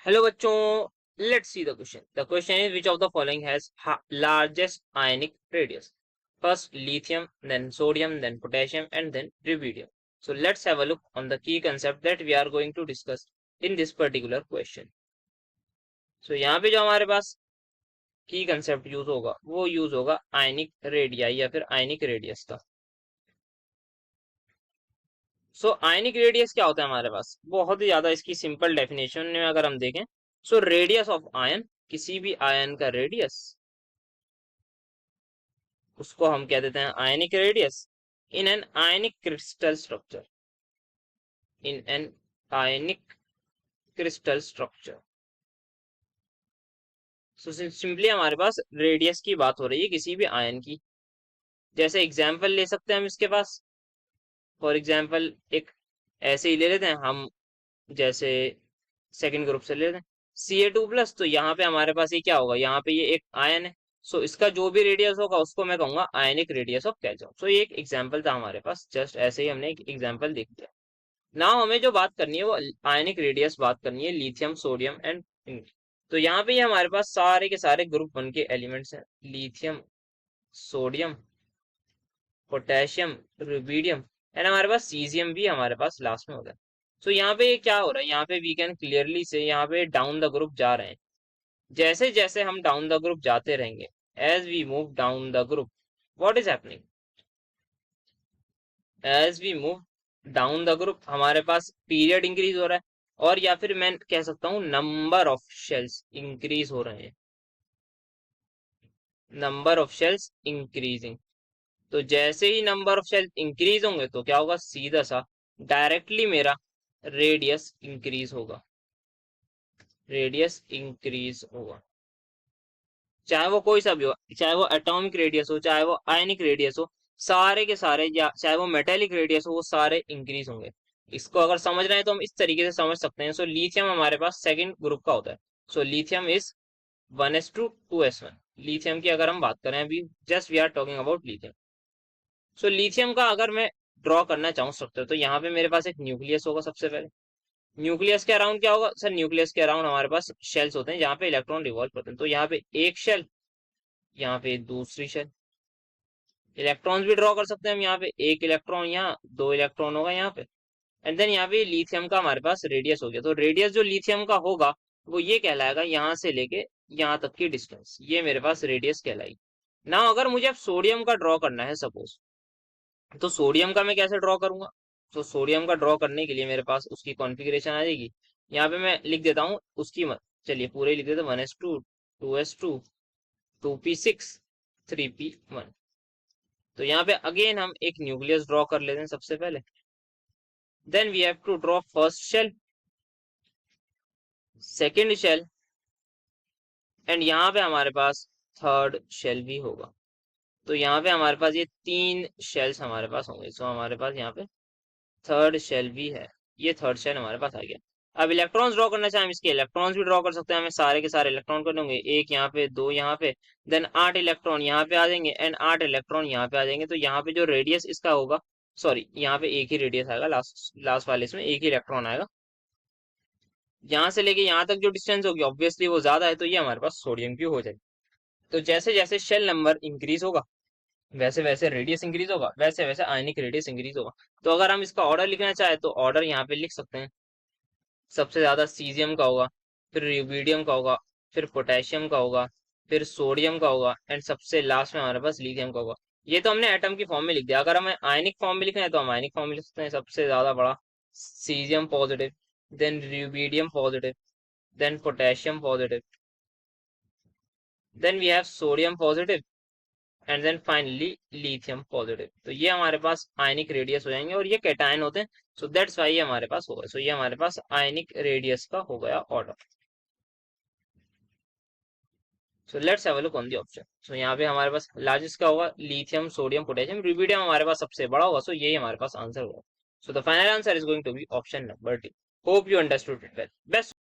Hello बच्चों, let's see the question. The question is which of the following has largest ionic radius. First lithium, then sodium, then potassium, and then rubidium. So let's have a look on the key concept that we are going to discuss in this particular question. So यहाँ पे जो हमारे पास की concept use होगा वो use होगा आयनिक radio या फिर आयनिक रेडियस का. सो आयनिक रेडियस क्या होता है हमारे पास, बहुत ही ज्यादा इसकी सिंपल डेफिनेशन में अगर हम देखें, सो रेडियस ऑफ आयन, किसी भी आयन का रेडियस, उसको हम कह देते हैं ionic radius in an ionic crystal structure. In an ionic crystal structure. So simply हमारे पास रेडियस की बात हो रही है किसी भी आयन की. जैसे एग्जाम्पल ले सकते हैं हम इसके पास. फॉर एग्जाम्पल एक ऐसे ही ले लेते हैं हम, जैसे सेकंड ग्रुप से ले लेते हैं Ca2+. तो यहाँ पे हमारे पास ये क्या होगा, यहाँ पे ये एक आयन है. सो इसका जो भी रेडियस होगा उसको मैं कहूंगा आयनिक रेडियस ऑफ कैल्शियम. सो ये एक एग्जांपल था हमारे पास, जस्ट ऐसे ही हमने एक एग्जांपल देख लिया. नाउ हमें जो बात करनी है वो आयनिक रेडियस बात करनी है लिथियम, सोडियम एंड. तो यहाँ पे ये हमारे पास सारे के सारे ग्रुप 1 के एलिमेंट्स हैं. Lithium, sodium, potassium, rubidium and हमारे पास सीजियम भी हमारे पास लास्ट में होता है. सो यहाँ पे क्या हो रहा है, यहाँ पे वी कैन क्लियरली से यहाँ पे डाउन द ग्रुप जा रहे हैं. जैसे जैसे हम डाउन द ग्रुप जाते रहेंगे, as we move down the group, what is happening, as we move down the group हमारे पास पीरियड इंक्रीज हो रहा है, और या फिर मैं कह सकता हूँ नंबर ऑफ शेल्स इंक्रीज हो रहे हैं. Number of shells increasing. तो जैसे ही नंबर ऑफ शेल्स इंक्रीज होंगे तो क्या होगा, सीधा सा डायरेक्टली मेरा रेडियस इंक्रीज होगा. रेडियस इंक्रीज होगा, चाहे वो कोई सा भी हो, चाहे वो एटॉमिक रेडियस हो, चाहे वो आयनिक रेडियस हो, सारे के सारे, या चाहे वो मेटेलिक रेडियस हो, वो सारे इंक्रीज होंगे. इसको अगर समझ रहे हैं तो हम इस तरीके से समझ सकते हैं. सो लिथियम हमारे पास सेकंड ग्रुप का होता है. So lithium is 1s2 2s1. Lithium की अगर हम बात करें, अभी just we are talking about lithium. So lithium का अगर मैं ड्रॉ करना चाहूँ स्ट्रक्चर, तो यहाँ पे मेरे पास एक न्यूक्लियस होगा सबसे पहले. न्यूक्लियस के अराउंड क्या होगा सर, न्यूक्लियस के अराउंड हमारे पास शेल्स होते हैं जहाँ पे इलेक्ट्रॉन रिवॉल्व करते हैं. तो यहाँ पे एक शेल, यहाँ पे दूसरी शेल. इलेक्ट्रॉन्स भी ड्रॉ कर सकते हैं हम, यहाँ पे एक इलेक्ट्रॉन, यहाँ दो इलेक्ट्रॉन होगा यहाँ पे. एंड देन यहाँ पे लिथियम का हमारे पास रेडियस हो गया. तो रेडियस जो लिथियम का होगा वो ये कहलाएगा, यहाँ से लेके यहाँ तक की डिस्टेंस, ये मेरे पास रेडियस कहलाएगी. ना अगर मुझे अब सोडियम का ड्रॉ करना है सपोज, तो सोडियम का मैं कैसे ड्रॉ करूंगा. तो सोडियम का ड्रॉ करने के लिए मेरे पास उसकी कॉन्फ़िगरेशन आ जाएगी. यहाँ पे मैं लिख देता हूँ उसकी चलिए पूरे लिख देते हैं, 1s2 2p6 3p1. तो यहाँ पे अगेन हम एक न्यूक्लियस ड्रॉ कर लेते हैं सबसे पहले. Then we have to draw first shell, second shell, and यहाँ पे हमारे पास थर्ड शेल भी होगा. तो यहाँ पे हमारे पास ये 3 शेल्स हमारे पास होंगे. सो हमारे पास यहाँ पे थर्ड शेल भी है. ये थर्ड शेल हमारे पास आ गया. अब इलेक्ट्रॉन्स ड्रॉ करना चाहें, हम इसके इलेक्ट्रॉन्स भी ड्रॉ कर सकते हैं. हमें सारे के सारे इलेक्ट्रॉन करने होंगे, एक यहाँ पे, दो यहाँ पे, देन 8 इलेक्ट्रॉन यहाँ पे आ जाएंगे एंड 8 इलेक्ट्रॉन यहाँ पे आ जाएंगे. तो यहाँ पे जो रेडियस इसका होगा, सॉरी यहाँ पे एक ही रेडियस आएगा, लास्ट लास्ट वाले इसमें एक ही इलेक्ट्रॉन आएगा. यहाँ से लेके यहाँ तक जो डिस्टेंस होगी ऑब्वियसली वो ज्यादा है, तो ये हमारे पास सोडियम की हो जाएगी. तो जैसे जैसे शेल नंबर इंक्रीज होगा, वैसे वैसे रेडियस इंक्रीज होगा, वैसे वैसे आयनिक रेडियस इंक्रीज होगा. तो अगर हम इसका ऑर्डर लिखना चाहे तो ऑर्डर यहाँ पे लिख सकते हैं. सबसे ज्यादा सीजियम का होगा, फिर रुबिडियम का होगा, फिर पोटेशियम का होगा, फिर सोडियम का होगा, एंड सबसे लास्ट में हमारे पास लिथियम का होगा. ये तो हमने एटम की फॉर्म में लिख दिया. अगर हमें आयनिक फॉर्म में लिखना है तो हम आयनिक फॉर्म में लिख सकते हैं. सबसे ज्यादा बड़ा caesium positive, then rubidium positive, then potassium positive, then we have sodium positive, and then finally lithium positive. तो ये हमारे पास आयनिक रेडियस हो जाएंगे, और ये कैटायन होते हैं. सो दैट्स वाई ये हमारे पास होगा. सो ये हमारे पास आयनिक रेडियस का हो गया order. So let's have a look on the option. So यहाँ पे हमारे पास लार्जेस्ट का होगा लिथियम, सोडियम, पोटेशियम, रुबिडियम हमारे पास सबसे बड़ा होगा. सो यही हमारे पास आंसर होगा. So the final answer is going to be option number D. Hope you understood it well. Best